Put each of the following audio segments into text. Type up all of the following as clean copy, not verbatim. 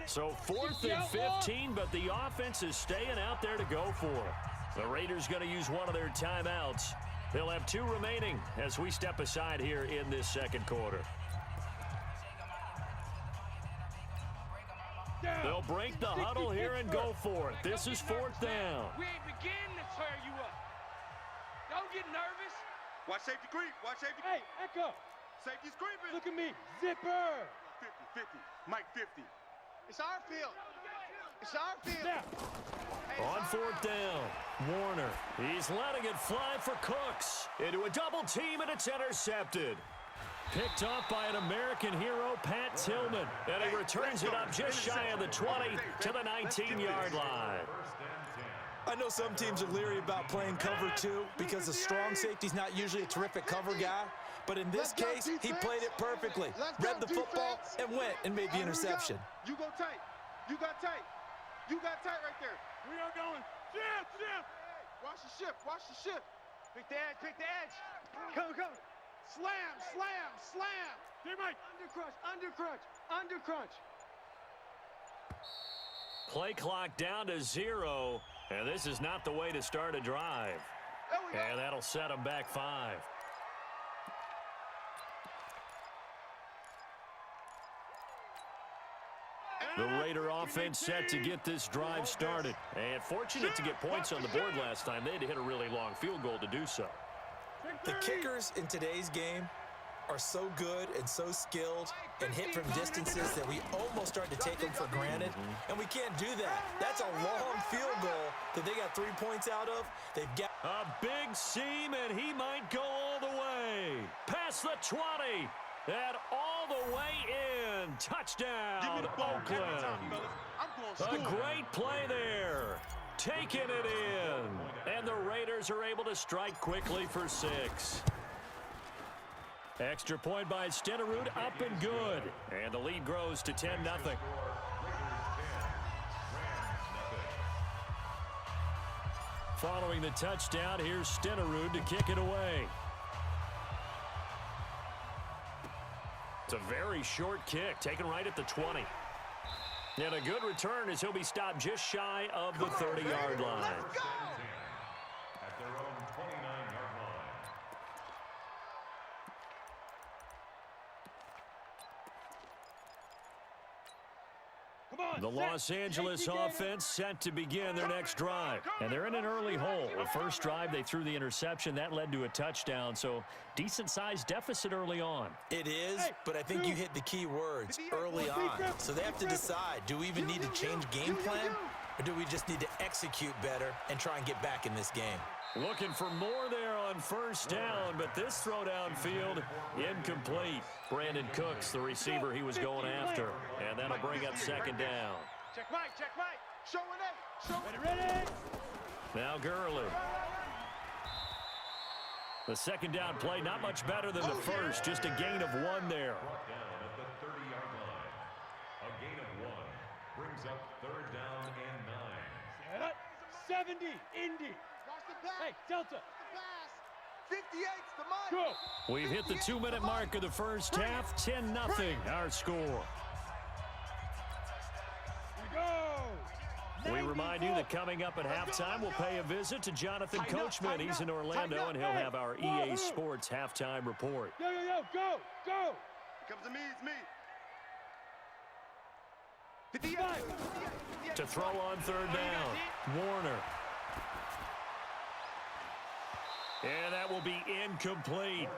So 4th and 15, but the offense is staying out there to go for it. The Raiders going to use one of their timeouts. They'll have 2 remaining as we step aside here in this second quarter. They'll break the huddle here and go for it. This is 4th down. We ain't beginning to tear you up. Don't get nervous. Watch safety creep. Watch safety. Hey, Echo. Safety's creeping. Look at me. Zipper. 50, 50. Mike 50. It's our field. It's our field. Now. On 4th down, Warner. He's letting it fly for Cooks. Into a double team, and it's intercepted. Picked off by an American hero, Pat Tillman. And he returns it up just shy of the 20 to the 19-yard line. I know some teams are leery about playing cover 2 because a strong safety's not usually a terrific cover guy. But in this case, he played it perfectly. Read the football and went and made the interception. You go tight. You got tight. You got tight right there. We are going. Ship, ship. Watch the ship. Watch the ship. Pick the edge. Pick the edge. Come, come. Slam, slam, slam. Hey, Mike. Undercrunch, undercrunch, undercrunch. Play clock down to 0, and this is not the way to start a drive. And that'll set them back 5. The Raider offense set to get this drive started. And fortunate to get points on the board last time. They had to hit a really long field goal to do so. The kickers in today's game are so good and so skilled and hit from distances that we almost start to take them for granted. And we can't do that. That's a long field goal that they got 3 points out of. They've got a big seam, and he might go all the way. Past the 20. And all the way in. Touchdown, Oakland. A great play there. Taking it in. And the Raiders are able to strike quickly for 6. Extra point by Stenerud, up and good. And the lead grows to 10-0. Following the touchdown, here's Stenerud to kick it away. It's a very short kick, taken right at the 20. And a good return as he'll be stopped just shy of the 30-yard line. At their own 29-yard line. The Los Angeles offense set to begin their next drive. And they're in an early hole. The first drive, they threw the interception. That led to a touchdown, so decent-sized deficit early on. It is, but I think you hit the key words, early on. So they have to decide, do we even need to change game plan, or do we just need to execute better and try and get back in this game? Looking for more there on first down, but this throw downfield incomplete. Brandon Cooks, the receiver he was going after, and that'll bring up second down. Check Mike, check Mike. Show it, show it. Ready. Now Gurley. The second down play, not much better than the first, just a gain of 1 there. Brought down at the 30-yard line. A gain of 1 brings up 3rd down and 9. 70, Indy. Hey, Delta. 58's the mark. Go. We've hit the 2-minute mark of the first half. 10-0 our score. We remind you that coming up at halftime, we'll pay a visit to Jonathan Coachman. He's in Orlando, and he'll have our EA Sports halftime report. Yo, go, go. Comes to me, it's me. To throw on 3rd down, Warner. And that will be incomplete.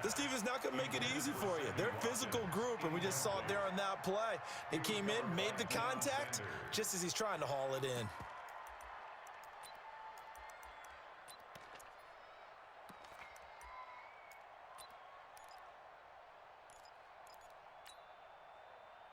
This team is not going to make it easy for you. They're a physical group, and we just saw it there on that play. They came in, made the contact, just as he's trying to haul it in.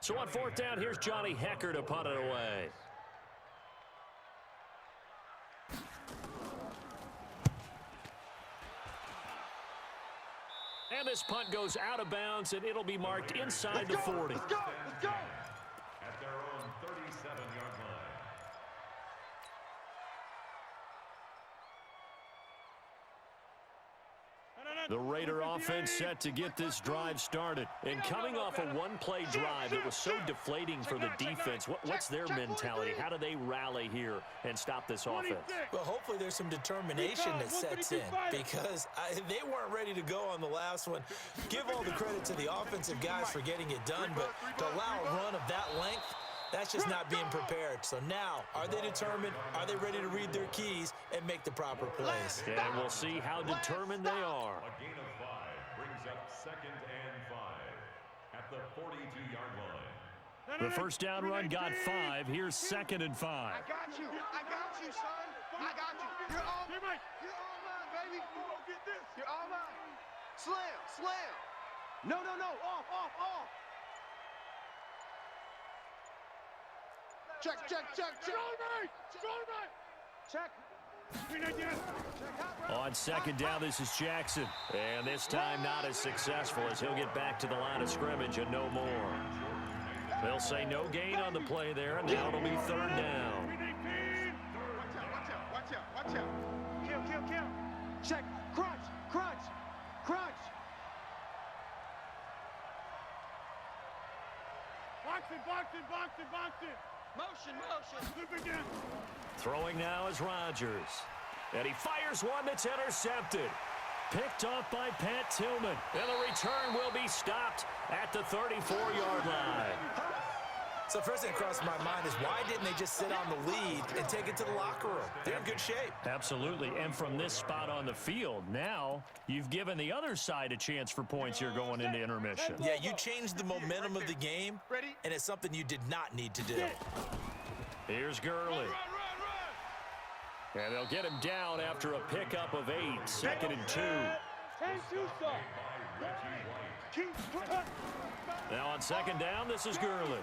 So on 4th down, here's Johnny Hecker to punt it away. And this punt goes out of bounds, and it'll be marked inside the 40. Let's go. At their own 37-yard line. The Raider offense set to get this drive started. And coming off a one-play drive that was so deflating for the defense, what's their mentality? How do they rally here and stop this offense? Well, hopefully there's some determination that sets in because they weren't ready to go on the last one. Give all the credit to the offensive guys for getting it done, but to allow a run of that length, that's just not being prepared. So now, are they determined? Are they ready to read their keys and make the proper plays? And we'll see how determined they are. A gain of 5 brings up 2nd and 5 at the 42-yard line. The first down run got 5. Here's 2nd and 5. I got you, son. I got you. You're all mine, baby. You're all mine. Slam. No. Off. Check. Check. On 2nd down, this is Jackson. And this time not as successful as he'll get back to the line of scrimmage and no more. They'll say no gain on the play there, and now it'll be 3rd down. Watch out. Kill. Check. Crunch. Boxing. Motion. Throwing now is Rodgers. And he fires one that's intercepted. Picked off by Pat Tillman. And the return will be stopped at the 34-yard line. So first thing that crossed my mind is why didn't they just sit on the lead and take it to the locker room? They're in good shape. Absolutely. And from this spot on the field, now you've given the other side a chance for points here going into intermission. Yeah, you changed the momentum of the game, and it's something you did not need to do. Here's Gurley. And they'll get him down after a pickup of 8. 2nd and 2. Now on 2nd down, this is Gurley.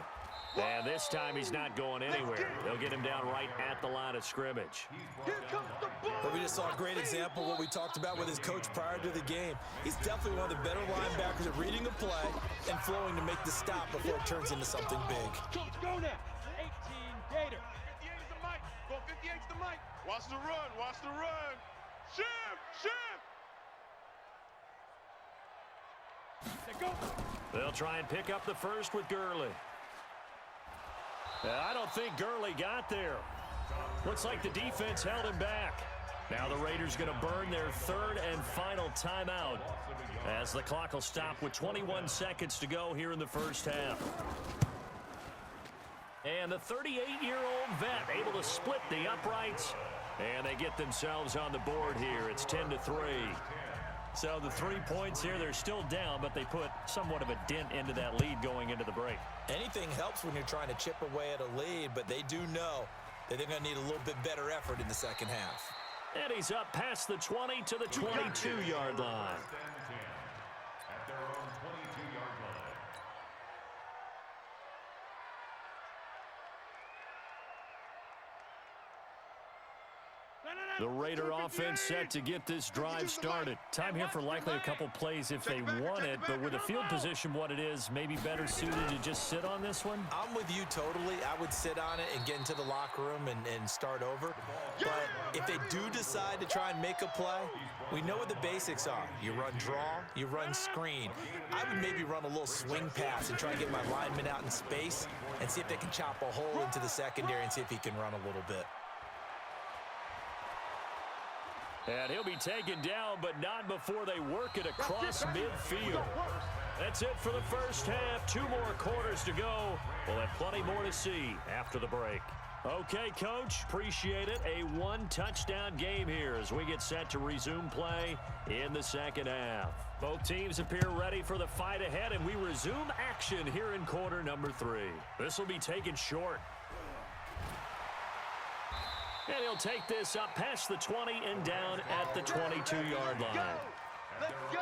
And this time he's not going anywhere. They'll get him down right at the line of scrimmage. But we just saw a great example of what we talked about with his coach prior to the game. He's definitely one of the better linebackers at reading a play and flowing to make the stop before it turns into something big. Coach, go now. 18 Gator. 58's the mic. Go 58's the mic. Watch the run. Ship. Go. They'll try and pick up the first with Gurley. I don't think Gurley got there. Looks like the defense held him back. Now the Raiders going to burn their 3rd and final timeout as the clock will stop with 21 seconds to go here in the first half. And the 38-year-old vet able to split the uprights, and they get themselves on the board here. It's 10-3. So the 3 points here, they're still down, but they put somewhat of a dent into that lead going into the break. Anything helps when you're trying to chip away at a lead, but they do know that they're going to need a little bit better effort in the second half. And he's up past the 20 to the 22-yard line. At their own 22-yard line. The Raider offense set to get this drive started. Time here for likely a couple plays if they want it, but with the field position what it is, maybe better suited to just sit on this one? I'm with you totally. I would sit on it and get into the locker room and start over. But if they do decide to try and make a play, we know what the basics are. You run draw, you run screen. I would maybe run a little swing pass and try and get my lineman out in space and see if they can chop a hole into the secondary and see if he can run a little bit. And he'll be taken down, but not before they work it across midfield. That's it for the first half. 2 more quarters to go. We'll have plenty more to see after the break. Okay, Coach, appreciate it. A 1-touchdown game here as we get set to resume play in the second half. Both teams appear ready for the fight ahead, and we resume action here in quarter number 3. This will be taken short. And he'll take this up past the 20 and down at the 22-yard line. Let's go.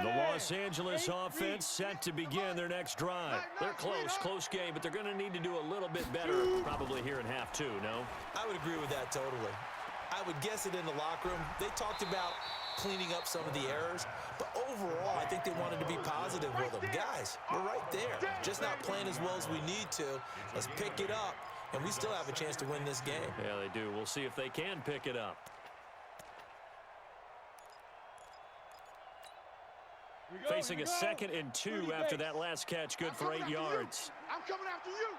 The Los Angeles offense set to begin their next drive. They're close game, but they're going to need to do a little bit better probably here in half 2, no? I would agree with that totally. I would guess it in the locker room. They talked about cleaning up some of the errors, but overall, I think they wanted to be positive with them. Guys, we're right there. Just not playing as well as we need to. Let's pick it up and we still have a chance to win this game. Yeah, they do. We'll see if they can pick it up. Facing a 2nd and 2 after that last catch, good for 8 yards. I'm coming after you.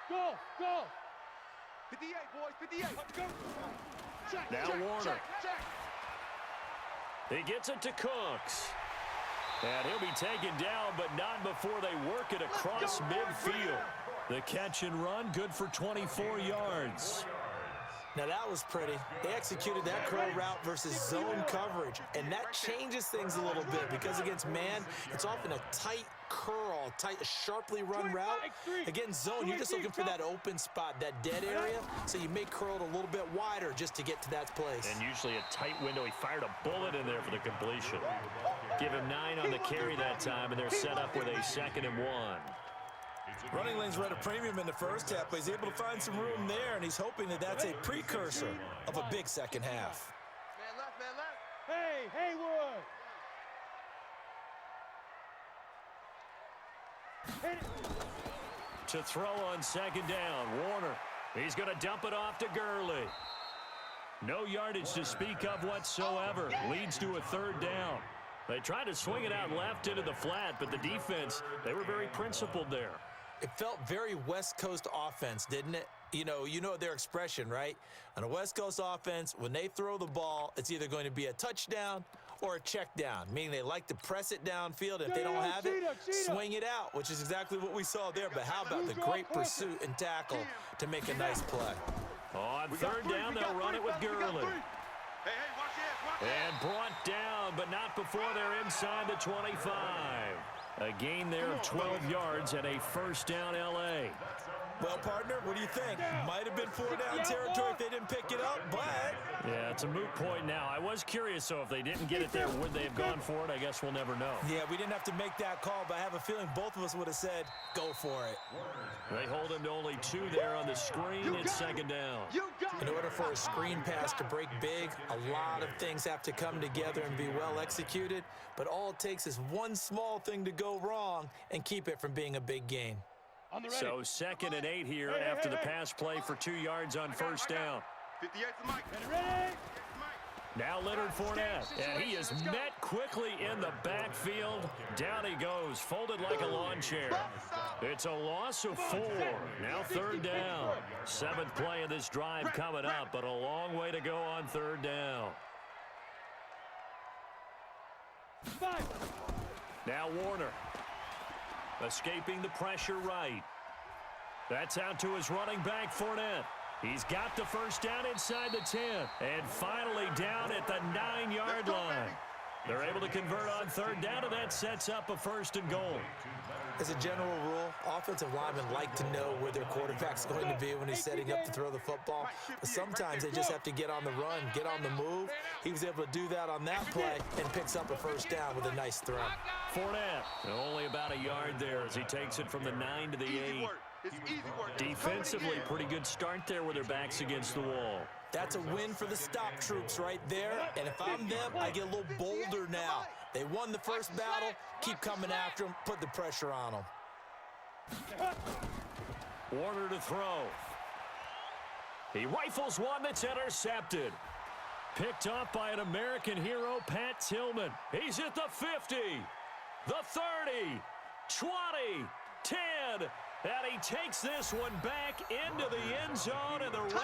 Go, go. 58, boys, 58. Let's go. Check, now check, Warner. check. He gets it to Cooks. And he'll be taken down, but not before they work it across midfield. The catch and run, good for 24 yards. Now that was pretty. They executed that curl route versus zone coverage, and that changes things a little bit because against man, it's often a tight curl, a sharply run route. Against zone, you're just looking for that open spot, that dead area, so you make curl a little bit wider just to get to that place. And usually a tight window. He fired a bullet in there for the completion. Give him 9 on the carry that time, and they're set up with a 2nd and 1. Running lanes were at a premium in the first half, but he's able to find some room there, and he's hoping that that's a precursor of a big second half. Man left, man left. Hey, Haywood. To throw on 2nd down, Warner. He's going to dump it off to Gurley. No yardage to speak of whatsoever. Leads to a 3rd down. They tried to swing it out left into the flat, but the defense, they were very principled there. It felt very West Coast offense, didn't it? You know their expression, right? On a West Coast offense, when they throw the ball, it's either going to be a touchdown or a check down, meaning they like to press it downfield. If they don't have it, swing it out, which is exactly what we saw there. But how about the great pursuit and tackle to make a nice play? On 3rd down, they'll run it with Gurley. Hey, watch this, And brought down, but not before they're inside the 25. A gain there of 12 yards and a 1st down L.A. Well, partner, what do you think? Might have been 4-down territory if they didn't pick it up, but... Yeah, it's a moot point now. I was curious, so if they didn't get it there, would they have gone for it? I guess we'll never know. Yeah, we didn't have to make that call, but I have a feeling both of us would have said, go for it. They hold him to only 2 there on the screen. It's 2nd down. In order for a screen pass to break big, a lot of things have to come together and be well executed, but all it takes is one small thing to go wrong and keep it from being a big gain. So 2nd and 8 here after the pass play for 2 yards on 1st down. 58 to Mike. Now Leonard Fournette, and he is met quickly in the backfield. Down he goes, folded like a lawn chair. It's a loss of 4. Now 3rd down. 7th play of this drive coming up, but a long way to go on 3rd down. Now Warner. Escaping the pressure right. That's out to his running back, Fournette. He's got the 1st down inside the 10. And finally down at the 9-yard line. They're able to convert on 3rd down, and that sets up a 1st and goal. As a general rule, offensive linemen like to know where their quarterback's going to be when he's setting up to throw the football. But sometimes they just have to get on the run, get on the move. He was able to do that on that play and picks up a 1st down with a nice throw. Fournette, only about a yard there as he takes it from the 9 to the 8. Defensively, pretty good start there with their backs against the wall. That's a win for the stop troops right there. And if I'm them, I get a little bolder now. They won the first battle. Keep coming after them. Put the pressure on them. Warner to throw. He rifles one that's intercepted. Picked off by an American hero, Pat Tillman. He's at the 50, the 30, 20, 10, and he takes this one back into the end zone, and the